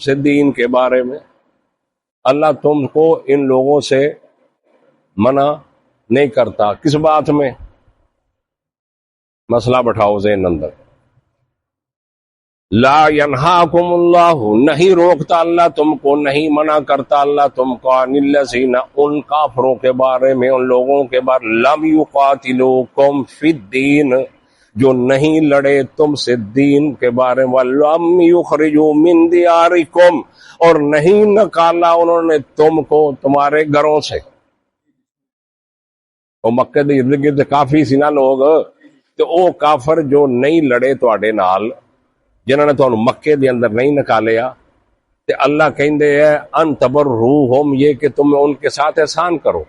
سے دین کے بارے میں، اللہ تم کو ان لوگوں سے منع نہیں کرتا۔ کس بات میں؟ مسئلہ بٹھاؤ ذہن اندر۔ لا ینہاکم اللہ، نہیں روکتا اللہ تم کو، نہیں منع کرتا اللہ تم کو، عن الذین، ان کافروں کے بارے میں، ان لوگوں کے بارے، لم یقاتلوکم فی الدین، جو نہیں لڑے تم سے دین کے بارے میں، ولم یخرجوا من دیارکم، اور نہیں نکالا انہوں نے تم کو تمہارے گھروں سے۔ وہ مکے دے ارد گرد کافی سی نا لوگ، تو او کافر جو نہیں لڑے تواڈے نال، جنہوں نے تمہیں مکے دے اندر نہیں نکالیا، تے اللہ کہندے ہے ان تبروہم، یہ کہ تم ان کے ساتھ احسان کرو،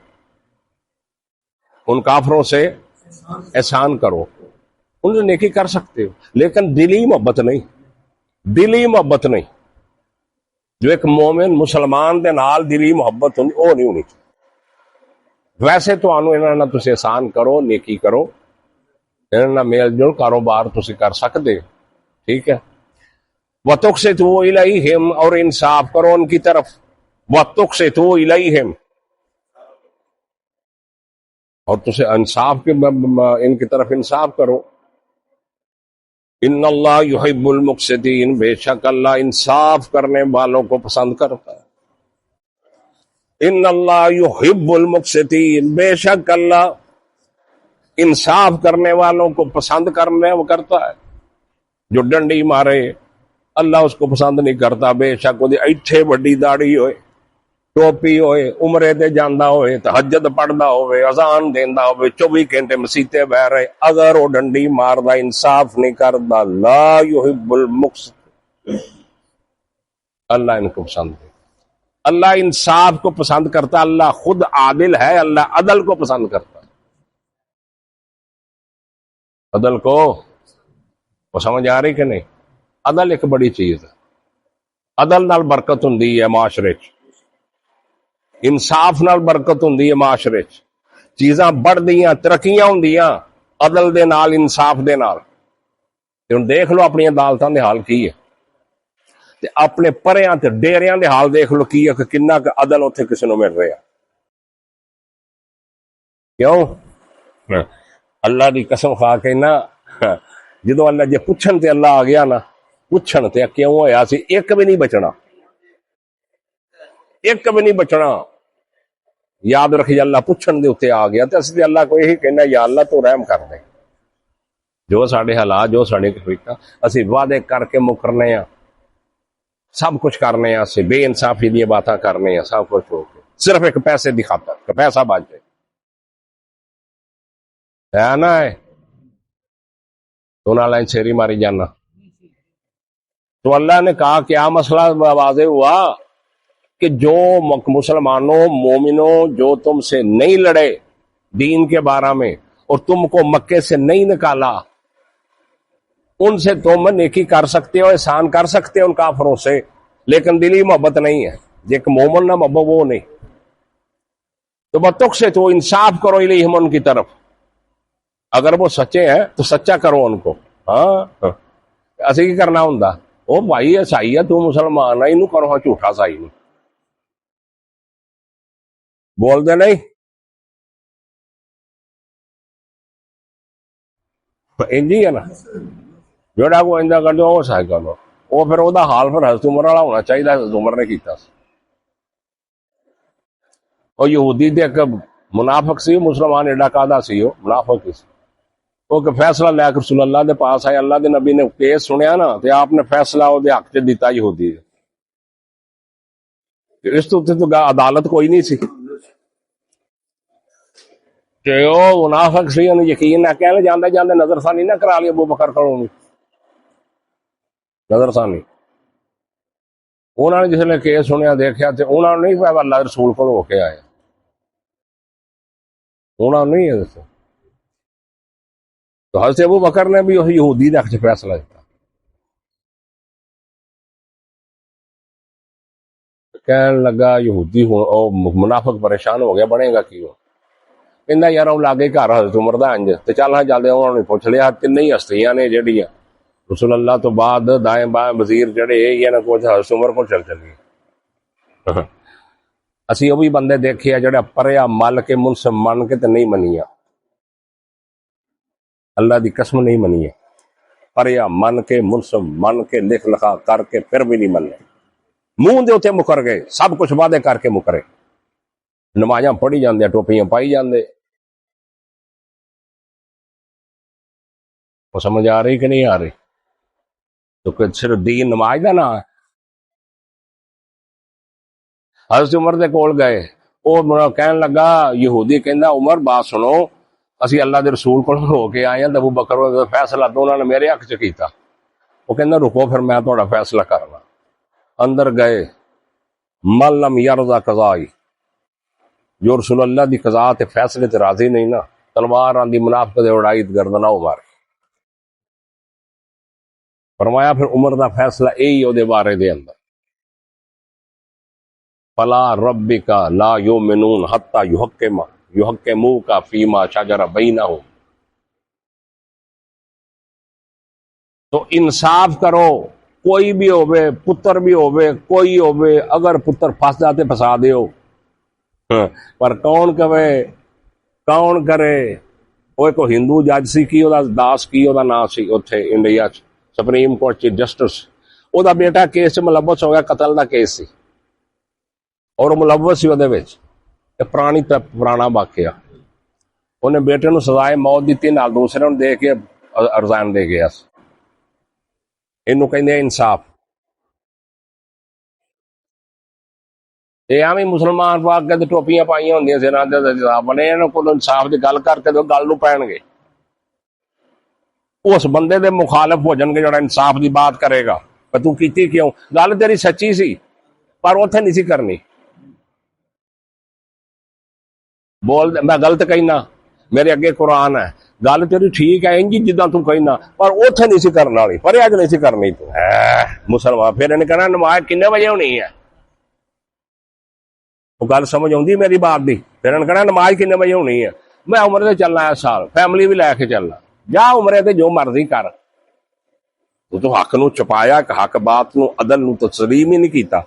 ان کافروں سے احسان کرو، ان سے نیکی کر سکتے ہو، لیکن دلی محبت نہیں، دلی محبت نہیں۔ جو ایک مومن مسلمان دے نال دلی محبت ہونی، وہ نہیں ہونی۔ ویسے تو آنو انہاں نال تسی احسان کرو، نیکی کرو، انہاں نال میل جول کاروبار تسی کر سکتے، ٹھیک ہے۔ وَتُقْسِطُوا إِلَيْهِمْ، اور انصاف کرو ان کی طرف، وَتُقْسِطُوا إِلَيْهِمْ، اور تسے انصاف کے ان کی طرف انصاف کرو۔ ان اللہ یحب المقسطین، بے شک اللہ انصاف کرنے والوں کو پسند کرتا ہے۔ ان اللہ یحب المقسطین، بے شک اللہ انصاف کرنے والوں کو پسند کرتا ہے۔ جو ڈنڈی مارے اللہ اس کو پسند نہیں کرتا، بے شک وہ ایتھے وڈی داڑھی ہوئے، ٹوپی ہوئے، عمرے تے جاندا ہوئے، تہجد پڑھدا ہوئے، اذان دیندا ہوئے، 24 گھنٹے مسیتے بہ رہے، اگر وہ ڈنڈی ماردا انصاف نہیں کردا، لا یحب المقسط، اللہ ان کو پسند ہے۔ اللہ انصاف کو پسند کرتا، اللہ خود عادل ہے، اللہ عدل کو پسند کرتا۔ عدل کو وہ سمجھ آ رہی کہ نہیں؟ عدل ایک بڑی چیز ہے، عدل نال برکت ہوندی ہے معاشرے چ، انصاف نال برکت ہوندی ہے معاشرے چ، چیزاں بڑھدیاں ترقیاں ہوندیاں عدل دے نال، انصاف دے نال۔ ہن دیکھ لو اپنی عدالتاں دے حال کی ہے، تے اپنے پریاں تے ڈیریاں دے حال دیکھ لو کی ہے کہ کننا کہ عدل اوتھے کسی نو مل رہا۔ کیوں؟ اللہ دی قسم کھا کے نا، جدو اللہ جے پوچھن تے اللہ آ گیا نا، پوچھن تے کیوں ہویا سی، ایک بھی نہیں بچنا، ایک بھی نہیں بچنا۔ یاد رکھیے اللہ پوچھن دے اتنے آ گیا، تے اسی تے اللہ کو یہی کہنا، یا اللہ تو رحم کر دے، جو ساڈے حالات، جو ساڈے فکر، اسی وعدے کر کے مکرنے ہیں، سب کچھ کرنے ہیں، اسی بے انصافی دی باتاں کرنے ہیں، سب کچھ ہو کے صرف ایک پیسے دی خاطر کہ پیسہ بچ جائے، ہے نا؟ ہے تو نہ لائن چھیری ماری جانا۔ تو اللہ نے کہا کیا مسئلہ واضح ہوا کہ جو مسلمانوں، مومنوں، جو تم سے نہیں لڑے دین کے بارے میں اور تم کو مکے سے نہیں نکالا، ان سے تم نیکی کر سکتے ہو، احسان کر سکتے ہو ان کافروں سے، لیکن دلی محبت نہیں ہے۔ ایک مومن نہ محبت وہ نہیں، تو بتک سے تو انصاف کرو الیہم، ان کی طرف، اگر وہ سچے ہیں تو سچا کرو ان کو۔ ہاں اسی کی کرنا ہوں، او بھائی عیسائی ہے، تو مسلمان ہے، انہوں کرو ہاں جھوٹا سائی نہیں بول دے، نہیں انجی ہے نا، جوڑا کو اندہ کر دو وہ سائے کرو، وہ پھر وہ دا حال پھر حضرت عمر والا ہونا چاہیے، حضرت عمر نے کیتا سی۔ اور یہودی دے ایک منافق سی، مسلمان ایڈا قادہ سی، وہ منافق سی، وہ کہ فیصلہ لے کر رسول اللہ دے پاس آئے، اللہ دے نبی نے کیس سنیا نا، تو آپ نے فیصلہ وہ دے حق چ دیتا یہودی، اس تو عدالت کوئی نہیں سی کہ وہ منافق سی، انہیں یقین نہ کہنے جاندے جاندے نظر ثانی نہ کرا لیا ابو بکر کھڑوں گی، نظر ثانی انہوں نے جس نے کیس سنیا دیکھا تو انہوں نے نہیں پایا اللہ رسول کو ہو کے آئے، انہوں نے نہیں ہے۔ تو حضرت ابو بکر نے بھی وہی یہودی دے حق چ فیصلہ دیتا، کہنے لگا یہودی منافق پریشان ہو گیا، بنے گا کی ہو کہندا یار وہ لاگے گھر حضرت عمر دا انج تے چل ہاں جلدی، انہوں نے پوچھ لیا تین ہی ہستیاں نے جہڑیاں رسول اللہ تو بعد دائیں بائیں وزیر جڑے یہ نہ کچھ حضرت عمر کو چل چلیے. اسی وہ بھی بندے دیکھے جڑے پریا مل کے منصف من کے تے نہیں منیا, اللہ دی قسم نہیں منی ہے, پریا من کے منصف من کے لکھ لکھا کر کے پھر بھی نہیں مننے, منہ دے اتنے مکر گئے, سب کچھ وعدے کر کے مکرے, نمازاں پڑھی جاندے ٹوپیاں پائی جاندے. وہ سمجھ آ رہی کہ نہیں آ رہی؟ تو کہ صرف دین نماز دا نا. حضرت عمر دے کول گئے, وہ کہن لگا یہودی کہندا عمر بات سنو, اسی اللہ دے رسول کو ہو کے آئے ہیں, ابو بکر دا فیصلہ تو انہوں نے میرے حق چ کیتا. وہ کہندا رکو پھر میں تہاڈا فیصلہ کرنا. اندر گئے, من لم یرضا قضائی, جو رسول اللہ دی قضا تے فیصلے تے راضی نہیں نا, تلوار آندی منافقت دے اڑائی گردن او مارے. فرمایا پھر عمر دا فیصلہ یہی او دے بارے دے اندر, فلا ربک لا یؤمنون حتی یحکموک فیما شجر بینہم. تو انصاف کرو, کوئی بھی ہوئے, پتر بھی ہوئے, کوئی ہوئے, اگر پتر پھس جاتے پھسا دیو, پر کون کرے. وہ کوئی ہندو جج سی کی دا داس کی دا نام سی اتھے India Supreme Court chief justice, او دا بیٹا کیس چ ملوث ہو گیا, قتل دا کیس سی, اور ملوث سی وہ پرانا واقعہ. انہیں بیٹے نو سزائے موت دیتی, نال دوسرے نو دے کے ارزان دے گیا. اینو کہندے انصاف. یہ آویں مسلمان پاک کے ٹوپیاں پائیاں ہوندیاں سراں تے جناب بنے, انہاں کول انصاف دی گل کر کے گل نو پین گے. اس بندے دے مخالف ہو جان گے جڑا انصاف دی بات کرے گا, تو کیتی کیوں, گل تیری سچی سی پر اوتھے نہیں سی کرنی. بول میں غلط کہنا, میرے اگے قرآن ہے, گل تیری ٹھیک ہے انجی جداں تو کہنا, پر اوتھے نہیں سی کرن والی, پر اج نہیں سی کرنی. تو مسلمان پھر انہیں کہنا نماز کنے بجے ہونی ہے, وہ گل سمجھ آؤندی میری بات دی. پھر انہیں کہنا نماز کنے بجے ہونی ہے, میں عمرے تے چلنا ہے سال, فیملی بھی لے کے چلنا, جا عمرے تے جو مرضی کر. تو حق نو چھپایا, کہ حق بات نو عدل نو تسلیم ہی نہیں کیتا,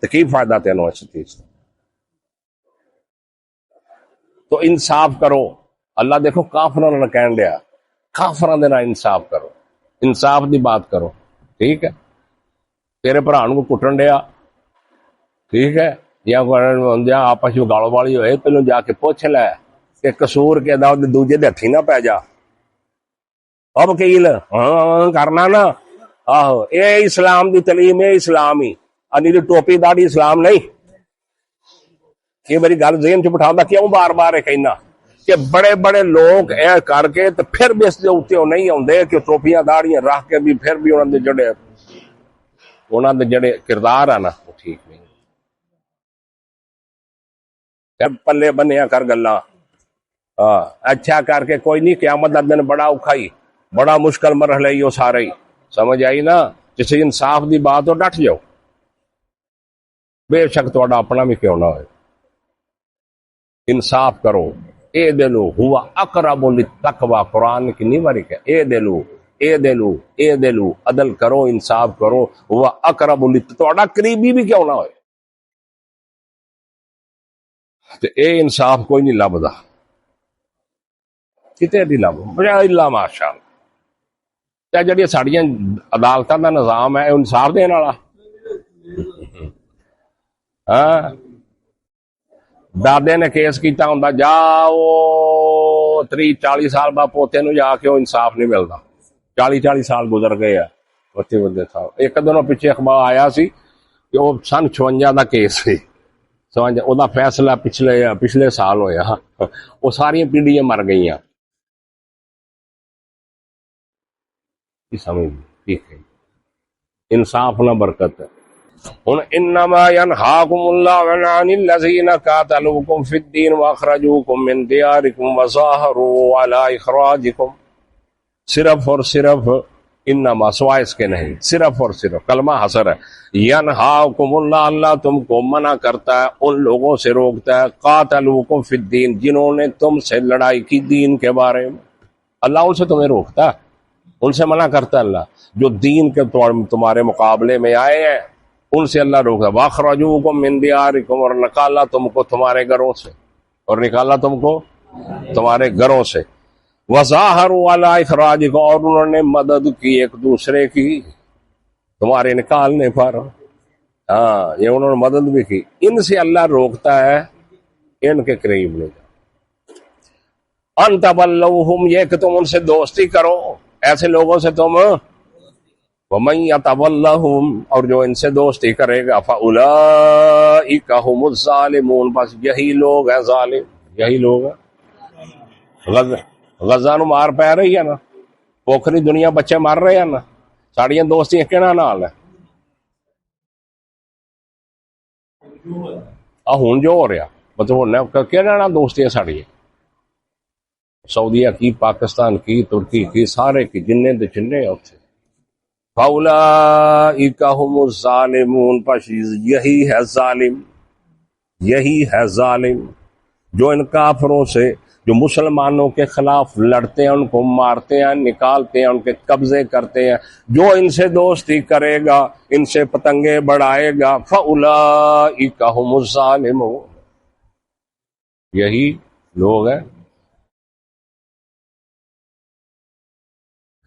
تو کی فائدہ تینوں اس چیز. تو انصاف کرو. اللہ دیکھو کافراں نال کہن دیا, کافراں دے نال انصاف کرو, انصاف دی بات کرو. ٹھیک ہے, تیرے بھرا نو کٹن دیا, ٹھیک ہے, یا آپس میں گال والی ہوئے, پہلو جا کے پوچھ لے کہ قصور کے دا دوجے دے ہتھی نہ پی جا. اب وکیل ہاں کرنا نا, آہو اے اسلام دی تعلیم, اے اسلام ہی, انی ٹوپی داڑھی اسلام نہیں. یہ میری گل ذہن چ بٹھاؤں, کیوں بار بار کہنا کہ بڑے بڑے لوگ اے کر کے تو پھر بھی اس دے اتنے نہیں آتے, کہ ٹوپیاں داڑیاں رکھ کے بھی پھر بھی انہوں دے جڑے کردار ہے نا وہ ٹھیک نہیں. پلے بنیا کر گلا, اچھا کر کے کوئی نہیں, قیامت دا دن بڑا اوکھا ہی, بڑا مشکل مرحلہ ہی, وہ سارے ہی سمجھ آئی نا. جسے انصاف دی بات ہو ڈٹ جاؤ, بے شک تہاڈا اپنا بھی کیوں نہ ہوئے. انصاف کرو. اے دلو ہوا اقرب للتقوی, قرآن کی نہیں باری کہ اے دلو عدل کرو, انصاف کرو, ہوا اقرب تہاڈا قریبی بھی کیوں نہ ہوئے. تے اے انصاف کوئی نہیں لبدا, کتے نہیں لبدا الا ماشاء اللہ. تے جڑی ساڈیاں عدالتاں دا نظام ہے انصاف دین والا, ہاں دادے نے کیس کیتا ہوندا, جاؤ 30-40 سال بعد پوتے نو جا کے وہ انصاف نہیں ملتا. 40 سال گزر گئے ہیں بچے بندے صاحب. ایک دنوں پیچھے اخبار آیا سی کہ وہ سن 56 دا کیس سی, وہ دا فیصلہ پچھلے سال ہویا, وہ ساری پیڑھیاں مر گئی ہیں. سمجھ ٹھیک ہے, انصاف نہ برکت ہے. ہن انما ینہاکم اللہ عن الذین قاتلوکم فی الدین واخرجوکم من دیارکم وظاہروا علی اخراجکم. صرف اور صرف انما, سوائے اس کے نہیں, صرف اور صرف کلمہ حصر ہے. ینہاکم اللہ, اللہ تم کو منع کرتا ہے, ان لوگوں سے روکتا ہے, قاتلوکم فی الدین, جنہوں نے تم سے لڑائی کی دین کے بارے میں. اللہ ان سے تمہیں روکتا ہے, ان سے منع کرتا ہے اللہ. جو دین کے تمہارے مقابلے میں آئے ہیں ان سے اللہ روکتا. واخرجوکم من دیارکم، اور نکالا تم کو تمہارے گھروں سے، اور نکالا تم کو تمہارے گھروں سے. وظاہروا علی اخراجکم، اور انہوں نے مدد کی ایک دوسرے کی تمہارے نکالنے پر. ہاں یہ انہوں نے مدد بھی کی. ان سے اللہ روکتا ہے ان کے قریب نہیں. ان تولوہم، یہ کہ تم ان سے دوستی کرو، ایسے لوگوں سے تم. ومن یتولہم، اور جو ان سے دوستی کرے گا، فاولئک ھم الظالمون، بس یہی لوگ ہیں ظالم، یہی لوگ ہیں. غزہ نو مار پی رہی ہے نا، پوکھری دنیا بچے مر رہے ہیں نا، ساڑیاں دوستیاں کہنا نال ہے. ہوں جو ہو رہا مطلب کہنا دوستیاں ساڑیاں سعودیہ کی، پاکستان کی، ترکی کی، سارے کی جننے دے جننے اتھے. فاولئک ھم الظالمون، پس یہی ہے ظالم، یہی ہے ظالم جو ان کافروں سے، جو مسلمانوں کے خلاف لڑتے ہیں، ان کو مارتے ہیں، نکالتے ہیں، ان کے قبضے کرتے ہیں. جو ان سے دوستی کرے گا، ان سے پتنگے بڑھائے گا، فاولئک ھم الظالمون، یہی لوگ ہیں.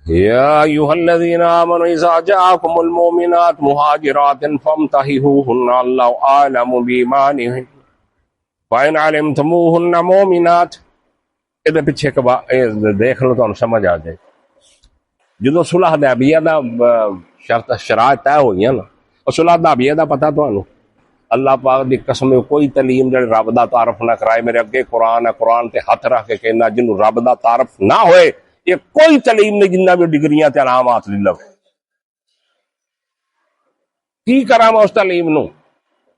یا ایھا الذین آمنوا اذا جاءکم المؤمنات مہاجرات فامتحنوہن اللہ اعلم بایمانہن فإن علمتموہن مؤمنات. یہ پیچھے دیکھ لو تو سمجھ آ جائے. جدو صلح حدیبیہ دا شرائط طے ہوئی نا، اور صلح حدیبیہ دا پتہ تمہیں اللہ پاک دی قسم، کوئی تعلیم جڑے رب دا تعارف نہ کرائے. میرے اگے قرآن ہے، قرآن تے ہاتھ رکھ کے کہنا جنوں رب دا تعارف نہ ہوئے، یہ کوئی تعلیم نہیں جنہ بھی ڈگریاں تے علامات لے لو. کی کراں میں اس تعلیم نو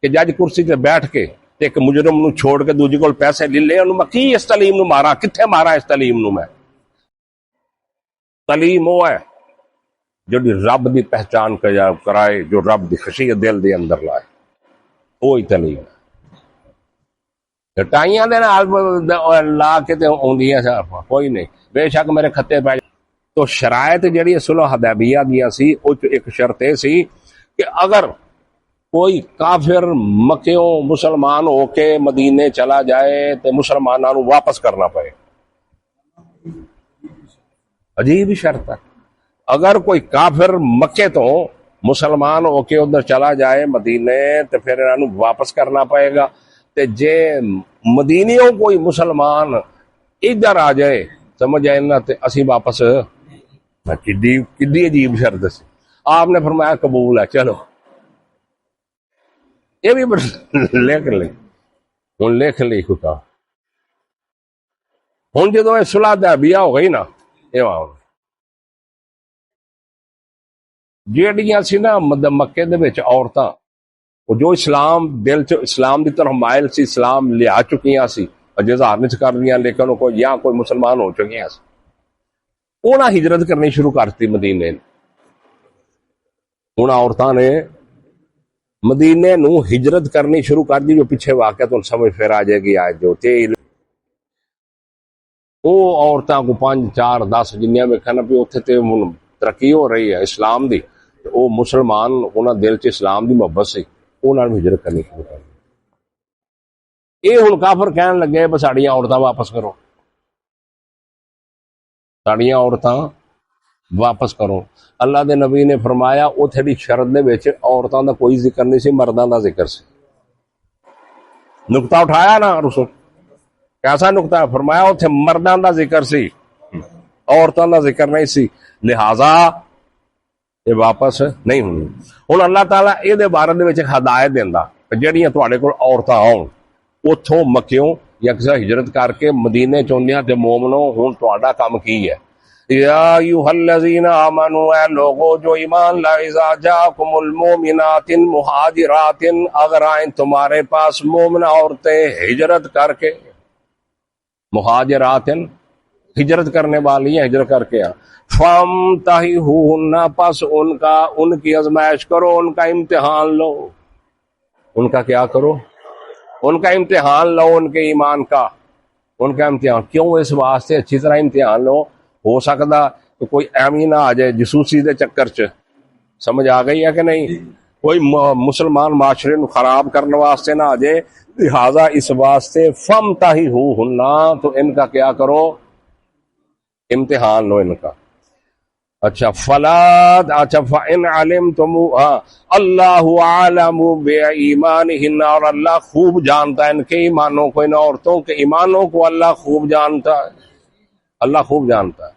کہ جج کرسی تے بیٹھ کے ایک مجرم نو چھوڑ کے دوجے کول پیسے لے لے، انہوں میں کی اس تعلیم نو مارا، کتھے مارا اس تعلیم نو میں. تعلیم وہ ہے جو رب دی پہچان کرائے، جو رب دی خشیت دل دے اندر لائے، وہی تعلیم ہے. ٹائیاں دے نال لا کے تے اوندیاں صرف کوئی نہیں. بے شک میرے کھتے پہ تو شرائط جڑی صلح حدیبیہ دیا سی، ایک شرط یہ سی کہ اگر کوئی کافر مکیوں مسلمان ہو کے مدینے چلا جائے تو مسلمانوں نو واپس کرنا پڑے. عجیب شرط ہے. اگر کوئی کافر مکے تو مسلمان ہو کے ادھر چلا جائے مدینے تو پھر انہوں نو واپس کرنا پڑے گا. تے جے مدینیوں کوئی مسلمان ادھر آ جائے سمجھ آئے نا تے اسی واپس. کدی عجیب شرط سی. آپ نے فرمایا قبول ہے، چلو یہ بھی لکھ لی. ہوں لکھ لی خدا. ہوں جدو یہ صلح حدیبیہ ہو گئی نا، یہ جیڑیاں سی نا مکے دے وچ عورتاں جو اسلام دل چ اسلام دی طرف مائل سی، اسلام لیا چکیاں سی، اظہار نہیں کر رہی لیکن کوئی مسلمان ہو چکیاں سی، انہاں ہجرت کرنی شروع کرتی مدینے. انہاں عورتاں نے مدینے نو ہجرت کرنی شروع کر دی. جو پیچھے واقعہ تو سمجھ پھر آ جائے گی. آج جو وہ عورتاں کو 5 4 10 جنیاں میں کھانا پی اتنے تے ترقی ہو رہی ہے اسلام دی، وہ مسلمان انہاں دل چ اسلام دی محبت سی، انہاں نے ہجرت کرنی شروع کر دی. یہ ہن کافر کہن لگے بس ساڑیاں عورتاں واپس کرو، ساڑیاں عورتاں واپس کرو. اللہ دے نبی نے فرمایا اتھے دی شرط دے وچ عورتاں دا کوئی ذکر نہیں سی، مرداں دا ذکر سی. نقطہ اٹھایا نا رسول، کیسا نقطہ ہے؟ فرمایا اتھے مرداں دا ذکر سی، عورتاں دا ذکر نہیں سی، لہذا یہ واپس نہیں ہونی. ہن اللہ تعالیٰ یہ دے بارے دے وچ ہدایت دیندا جڑیاں تواڈے کول عورتاں آؤن اتھوں مکیوں یا کسے ہجرت کر کے مدینے چوندیاں تے مومنو ہن تہاڈا کام کی ہے. یا ایھا الذین آمنوا، اے لوگو جو ایمان لائے، اذا جاءکم المؤمنات مہاجرات، اگر آئیں تمہارے پاس مومنہ عورتیں ہجرت کر کے، مہاجرات ہجرت کرنے والی ہیں، ہجرت کر کے. فامتحنوہن، پس ان کی آزمائش کرو، ان کا امتحان لو. ان کا کیا کرو؟ ان کا امتحان لو، ان کے ایمان کا ان کا امتحان. کیوں؟ اس واسطے اچھی طرح امتحان لو. ہو سکتا تو کوئی ایویں نہ آ جائے جسوسی دے چکر چ. سمجھ آ گئی ہے کہ نہیں؟ کوئی مسلمان معاشرے نو خراب کرنے واسطے نہ آ جائے. لہذا اس واسطے فامتحنوہن، تو ان کا کیا کرو؟ امتحان لو ان کا. اچھا فَإِنْ عَلِمْتُمُوهَا اللہ عالم بِإِيمَانِهِنَّ، اور اللہ خوب جانتا ہے ان کے ایمانوں کو، ان عورتوں کے ایمانوں کو اللہ خوب جانتا ہے، اللہ خوب جانتا ہے.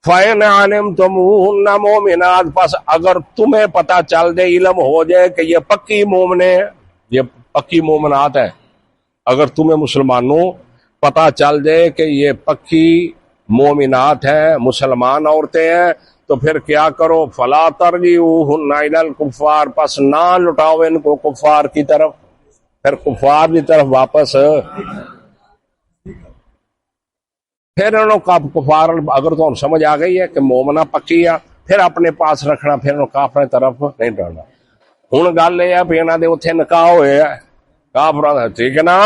فَإِنْ عَلِمْتُمُوهُنَّ مُؤْمِنَاتٍ، پس اگر تمہیں پتہ چل جائے، علم ہو جائے کہ یہ پکی مومنے ہیں، یہ پکی مومنات ہیں، اگر تمہیں مسلمانوں پتہ چل جائے کہ یہ پکی مومنات ہیں، مسلمان عورتیں ہیں، تو پھر کیا کرو؟ فَلَا تَرْجِعُوهُنَّ إِلَى الْكُفَّارِ، پس نہ لٹاؤ ان کو کفار کی طرف، پھر کفار کی طرف واپس. پھر انہوں کا کفار اگر تو سمجھ آ گئی ہے کہ مومنہ پکی ہے، پھر اپنے پاس رکھنا، پھر انہوں کافر طرف نہیں ڈالنا. ہوں گل یہ ہے بھی انہوں دے اتنے نکاح ہوئے ہے کافر، ٹھیک ہے نا،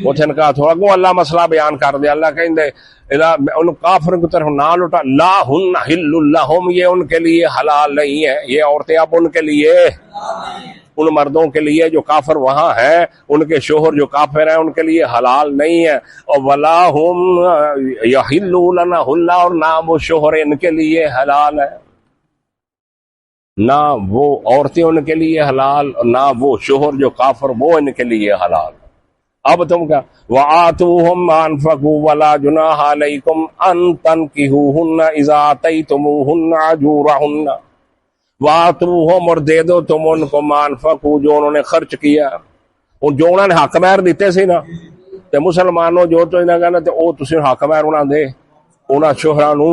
اتنے نکاح تھوڑا اگوں اللہ مسئلہ بیان کر دے. اللہ کہیں دے ان کافر کی طرف نہ لٹا. لا ہن حل لہم، یہ ان کے لیے حلال نہیں ہے، یہ عورتیں اب ان کے لیے، ان مردوں کے لیے جو کافر وہاں ہیں، ان کے شوہر جو کافر ہیں ان کے لیے حلال نہیں ہے. اور ولا ہم یحلون لہن، اور نہ وہ شوہر ان کے لیے حلال ہے، نہ وہ عورتیں ان کے لیے حلال، نہ وہ شوہر جو کافر وہ ان کے لیے حلال. اب تم کیا؟ وَآتُوهُمْ مَا أَنفَقُوا وَلَا جُنَاحَ عَلَيْكُمْ أَن تَنكِحُوهُنَّ إِذَا آتَيْتُمُوهُنَّ أُجُورَهُنَّ، وَآتُوهُمْ، اور دے دو تم ان کو، مَا أَنفَقُوا، جو انہوں نے خرچ کیا، جو انہوں نے حق مہر دیتے سی نا، تے مسلمانوں جو تو انہاں کہنا تے او تسی حق مہر انہاں دے، انہاں شوہراں نو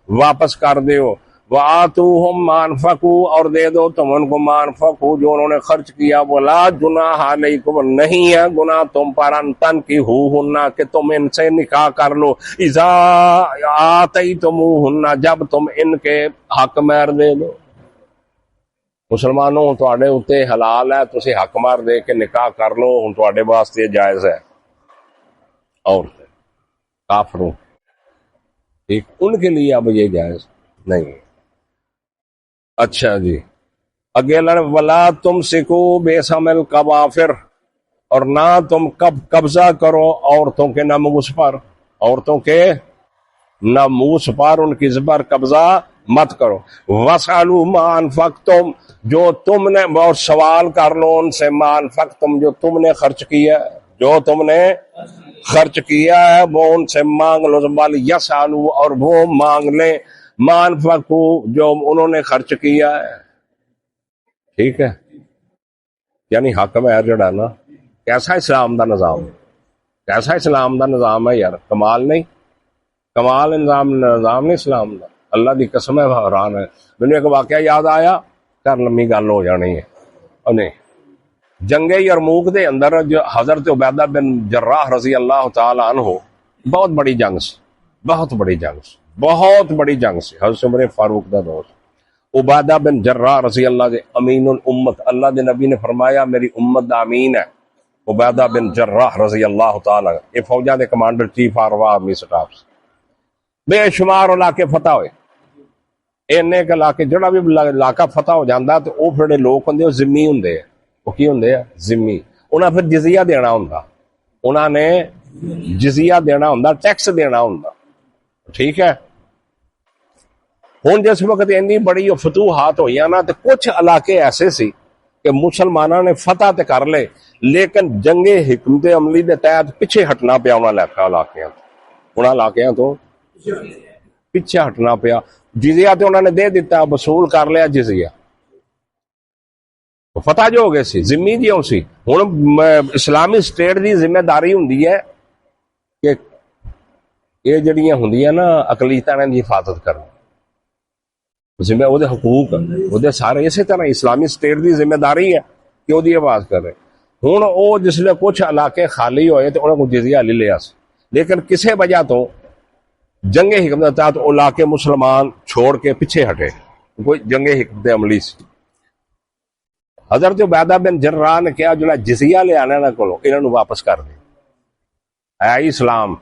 واپس کر دیو. وَآتُوهُمْ مَا أَنفَقُوا، اور دے دو تم ان کو، مَا أَنفَقُوا، جو انہوں نے خرچ کیا. وَلَا جُنَاحَ عَلَيْكُمْ، نہیں ہے گناہ تم پر، أَن تَنكِحُوهُنَّ، کہ تم ان سے نکاح کر لو، إِذَا آتَيْتُمُوهُنَّ، جب تم ان کے حق مہر دے دو. مسلمانوں تواڈے اتے حلال ہے، تسی حق مہر دے کے نکاح کر لو، ہن تواڈے واسطے جائز ہے. اور کافروں ٹھیک، ان کے لیے اب یہ جائز نہیں. اچھا جی، اگے ولا تم سکو بے سمل کبافر، اور نہ تم قبضہ کرو عورتوں کے ناموس پر، عورتوں کے ناموس پر ان کی زبر قبضہ مت کرو. وسالو ما انفقتم، جو تم نے، اور سوال کر لو ان سے، ما انفقتم، جو تم نے خرچ کیا، جو تم نے خرچ کیا ہے وہ ان سے مانگ لو. یسالو، اور وہ مانگ لیں، ما انفقو، جو انہوں نے خرچ کیا ہے. ٹھیک ہے، یعنی حق مہر جڑا نا، کیسا اسلام دا نظام، کیسا اسلام دا نظام ہے یار، کمال نہیں، کمال نظام نہیں اسلام دا. اللہ دی قسم ہے حیران ہے. مجھے ایک واقعہ یاد آیا، کر لمبی گل ہو جانی ہے. نہیں، جنگ یرموک دے اندر جو حضرت عبیدہ بن جراح رضی اللہ تعالی عنہ، بہت بڑی جنگ سی، بہت بڑی جنگ سی، بہت بڑی جنگ سی. حضرت عمر فاروق دا دوست عبیدہ بن جراح رضی اللہ دے امین الامت، اللہ دے نبی نے فرمایا میری امت دا امین ہے عبیدہ بن جراح رضی اللہ تعالی. یہ فوجاں دے کمانڈر چیف آرمی سٹاف، بے شمار علاقے فتح ہوئے. اینے کے علاقے، جڑا بھی علاقہ فتح ہو جاندہ تو وہ پھر لوگ ہوندے وہ ذمی ہوندے، وہ کی ہوندے ہیں ذمی. انہاں پھر جزیہ دینا ہوندا، انہاں نے جزیہ دینا ہوندا، ٹیکس دینا ہوندا. ٹھیک ہے، ہن جس وقت اتنی بڑی فتوحات ہوئی نا، تو کچھ علاقے ایسے سی کہ مسلمانوں نے فتح تے کر لے، لیکن جنگ حکمت عملی دے تحت پیچھے ہٹنا پیا انہاں علاقیاں تو پیچھے ہٹنا پیا. جزیہ تے انہوں نے دے دیتا، وصول کر لیا جزیہ، فتح جو ہو گئے سی، ذمی جیوں سی. ہن اسلامی سٹیٹ دی ذمہ داری ہوندی ہے کہ یہ جڑیاں ہوندیاں نا اقلیتاں دی حفاظت کرنا، ذمہ وہ حقوق وہ سارے اسی طرح اسلامی سٹیٹ دی ذمہ داری ہے کہ وہ حفاظت کرے. ہن وہ جسلے کچھ علاقے خالی ہوئے تو انہوں کو جزیہ لے لیا سی، لیکن کسے وجہ تو جنگ حکمت تحت علاقے مسلمان چھوڑ کے پیچھے ہٹے، کوئی جنگ حکمت عملی سی. حضرت عبیدہ بن جراح نے کیا جو جزیہ لے آنے نہ کولو انہوں نے واپس کر دے. ہے اسلام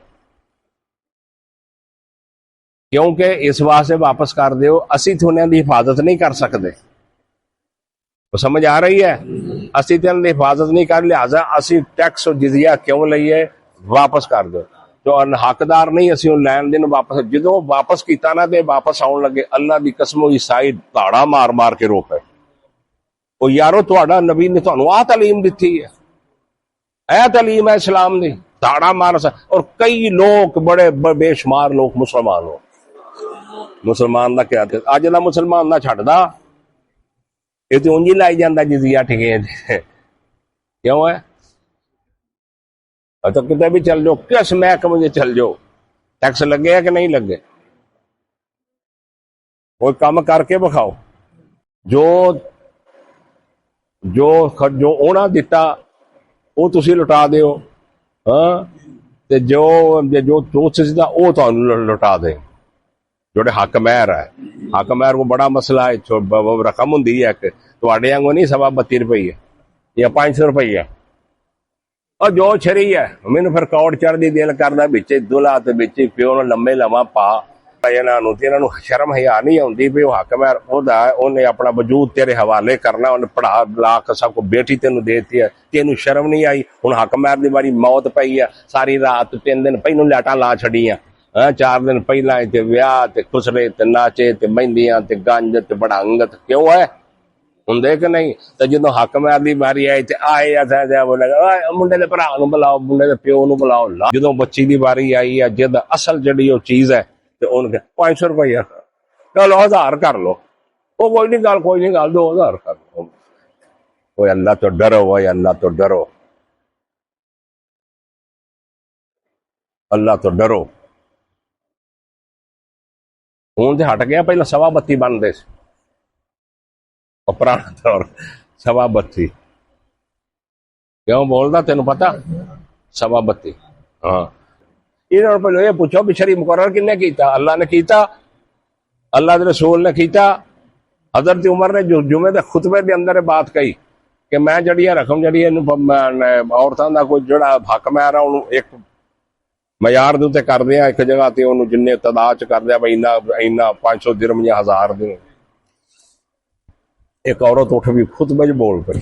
ਕਿਉਂਕਿ ਇਸ ਵਾਸਤੇ ਵਾਪਸ ਕਰ ਦਿਓ, ਅਸੀਂ ਤੇ ਉਹਨਾਂ ਦੀ ਹਿਫਾਜ਼ਤ ਨਹੀਂ ਕਰ ਸਕਦੇ। ਉਹ ਸਮਝ ਆ ਰਹੀ ਹੈ? ਅਸੀਂ ਤੇ ਉਹਨਾਂ ਦੀ ਹਿਫਾਜ਼ਤ ਨਹੀਂ ਕਰ, ਲਿਹਾਜ਼ਾ ਅਸੀਂ ਟੈਕਸ ਜਜ਼ੀਆ ਕਿਉਂ ਲਈਏ? ਵਾਪਸ ਕਰ ਦਿਓ। ਜੋ ਹੱਕਦਾਰ ਨਹੀਂ ਅਸੀਂ ਉਹ ਲੈਣ ਦੇਣ ਵਾਪਸ। ਜਦੋਂ ਵਾਪਸ ਕੀਤਾ ਨਾ ਤੇ ਵਾਪਸ ਆਉਣ ਲੱਗੇ, ਅੱਲਾ ਦੀ ਕਸਮ ਹੋਈ ਸਾਈਡ ਧਾੜਾ ਮਾਰ ਮਾਰ ਕੇ ਰੋਪੇ। ਉਹ ਯਾਰੋ ਤੁਹਾਡਾ ਨਬੀ ਨੇ ਤੁਹਾਨੂੰ ਆਹ ਤਾਲੀਮ ਦਿੱਤੀ ਹੈ, ਇਹ ਤਾਲੀਮ ਹੈ ਇਸਲਾਮ ਦੀ, ਧਾੜਾ ਮਾਰ। ਔਰ ਕਈ ਲੋਕ ਬੜੇ ਬੇਸ਼ੁਮਾਰ ਲੋਕ ਮੁਸਲਮਾਨ ਹੋ, ਮੁਸਲਮਾਨ ਦਾ ਕਿਹਾ ਅੱਜ ਦਾ ਮੁਸਲਮਾਨ ਦਾ ਛੱਡਦਾ, ਇਹ ਤੇ ਉਂਝ ਹੀ ਲਾਈ ਜਾਂਦਾ ਜਜ਼ੀਆ ਠਿਕੇ। ਕਿਉਂ ਹੈ? تو کتے بھی چل جاؤ، کس محکمے میں چل جاؤ، ٹیکس لگے ہے کہ نہیں لگے؟ کوئی کام کر کے بکھاؤ۔ جو جو جو اونا دیتا وہ تسی لٹا دیو، ہاں تے جو جو سجدہ وہ تانوں لٹا دے جوڑے حق مہر ہے۔ حق مہر کو بڑا مسئلہ ہے، رقم ہوندی ہے کہ تواڈے وانگوں نہیں 32 روپے یا 500 روپے، اور جو چھری ہے مینوں پھر کوڑ چڑھ دی دل کردا وچ دلہا تے وچ پیو نوں لمے لواں پا انہاں نوں شرم حیا نہیں آندی بھی وہ حق مہر اودا ہے، اونے اپنا وجود تیرے حوالے کرنا، اونے پڑھا لا کے سب کو بیٹی تینوں دیتی ہے، تینوں شرم نہیں آئی؟ ہن حق مہر دی باری موت پئی ہے، ساری رات 3 دن پہلوں لاٹاں لا چھڑیاں، 4 دن پہلا تے ویاہ تے خسرے تے ناچے تے مہندیاں تے گنج تے بڑانگت، کیوں ہے؟ ہوں کہ نہیں؟ تو جدو حق مہر دی باری آئی تے آئے منڈے دے بھرا نوں بلاؤ، منڈے دے پیو نوں بلاؤ۔ جدو بچی دی باری آئی ہے، جد اصل جڑی وہ چیز ہے تے ان کے 500 روپیہ چلو 1000 کر لو، وہ کوئی نہیں گل، کوئی نہیں گل، 2000 کر لو۔ کوئی اللہ تو ڈرو، وہ اللہ تو ڈرو، اللہ تو ڈرو۔ ہوں تے ہٹ گیا، پہلے 32 بنتے سی، پرانا دور 32 کیوں بولدا تینوں پتا؟ 32 ہاں۔ انہوں نے پہلے یہ پوچھو بھی شریع مقرر کن نے کیتا؟ اللہ نے کیتا، اللہ دے رسول نے کیتا۔ حضرت عمر نے جو جمعے دے خطبے دے اندر بات کہی کہ میں جڑی رقم جڑی عورتاں دا کوئی جڑا حق مہر ہے انہوں ایک معیار دے تے کر دیا، ایک جگہ تے انہوں جننے تعداد چ کر دیا بھائی اینا 500 درہم یا 1000 درہم۔ ایک عورت اٹھ بھی خطبے بول پئی،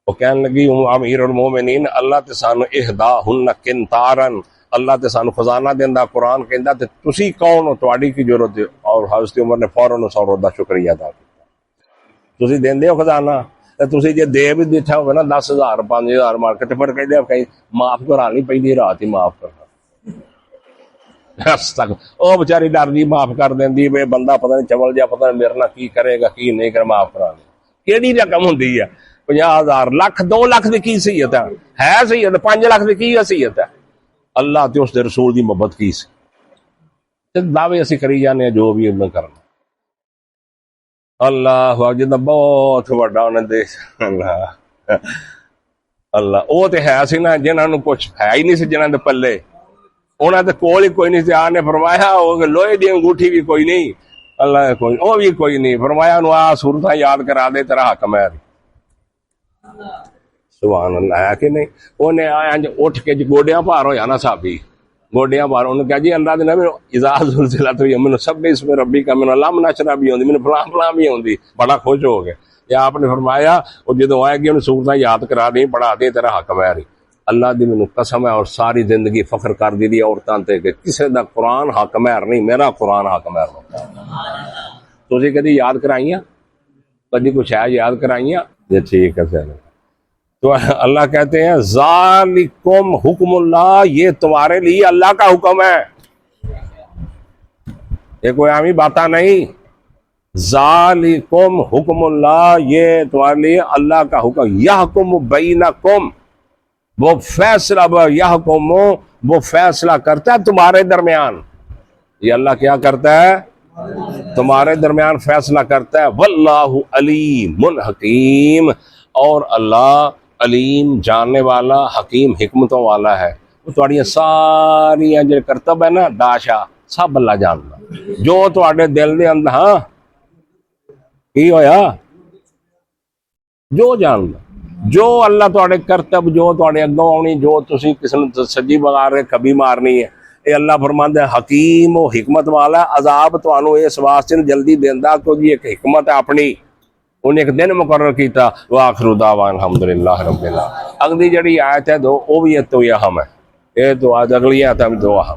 وہ کہنے لگی امیر المومنین اللہ تے سانو اہداہن قنطارن، اللہ تے سانو خزانہ دیندا، قرآن کہندا تے تسی کون ہو، تواڈی کی ضرورت ہے؟ اور حضرت عمر نے فوراً اس عورت دا شکریہ ادا کیتا۔ تسی دیندے ہو خزانہ، تے تسی جے دے بھی دیٹھا ہوگا نا 10,000 5,000 مار کے تے پھر کہندے کہیں معاف کرانی پیندی، رات ہی معاف کرنا۔ او بچاری ڈردی معاف کر دیندی، وے بندہ پتہ نہیں چول جا پتہ نہیں میرے نال کی کرے گا کی نہیں کر، معاف کرانی کیڑی رقم ہوندی ہے؟ 50,000 لاکھ 2 لاکھ دی کی صحیحت ہے؟ صحیحت 5 لاکھ دی کی صحیحت ہے؟ اللہ تے اس دے رسول دی محبت کی سی؟ تے دعوے اسی کری جانے جو بھی انہاں کرنا۔ اللہ جدا بہت بڑا انہاں دے، اللہ اللہ او تے ہے سی نا جنہاں نوں کچھ ہے ہی نہیں سی، جنہاں دے پلے انہاں دے کول ہی کوئی نہیں سی۔ آنے فرمایا وہ لوہے دی انگوٹھی بھی کوئی نہیں، اللہ کوئی او بھی کوئی نہیں، فرمایا انہوں آ صورتاں یاد کرا دے تیرا حق مہر۔ سبحان اللہ ہے کہ نہیں؟ انہیں آیا اٹھ کے گوڈیاں پار ہویا نا صحابی، گوڈیاں پار، انہوں نے کہا جی اللہ دے نبی اذا زلزلت ہوئی منو سبح اسم ربک منو لم نشرح بھی ہوندی، منو فلاں فلاں بھی ہوندی، بڑا خوش ہو گئے۔ یا آپ نے فرمایا وہ جدو آئے گی انہیں صورتاں یاد کرا دیں، پڑھا دیں تیرا حق مہر۔ اللہ دی منو قسم ہے اور ساری زندگی فخر کر دی دی عورتاں تے کہ کسے دا قرآن حق مہر نہیں، میرا قرآن حق مہر ہوتا ہے۔ تسی کدی یاد کرائیاں؟ کدی کچھ ہے یاد کرائیاں؟ یہ ٹھیک ہے سر۔ تو اللہ کہتے ہیں ذالکم حکم اللہ، یہ تمہارے لیے اللہ کا حکم ہے، یہ کوئی عامی باتیں نہیں۔ ذالکم حکم اللہ، یہ تمہارے لیے اللہ کا حکم، یحکم بینکم، وہ فیصلہ یحکم، وہ فیصلہ کرتا ہے تمہارے درمیان۔ یہ اللہ کیا کرتا ہے؟ تمہارے درمیان فیصلہ کرتا ہے۔ واللہ علیم حکیم، اور اللہ علیم جاننے والا، حکیم حکمتوں والا ہے۔ وہ تھوڑی ساری جو کرتب ہے نا داشا سب اللہ جانتا، جو تھوڑے دل دے اندر ہاں کی ہویا جو جانتا، جو اللہ تھوڑے کرتب، جو تھوڑے اگوں آنی، جو تسی کسی نے سجی بغار کبھی مارنی ہے، یہ اللہ فرماندا ہے حکیم و حکمت والا عذاب تانوں اس واسطے جلدی دیندا کیونکہ ایک حکمت ہے اپنی انہیں ایک دن مقرر کیتا وآخر دعوانا الحمدللہ رب العالمین۔ اگلی جڑی آیت ہے دو وہ بھی تو یہ اہم ہے، یہ تو آج اگلی آیت ہے دو اہم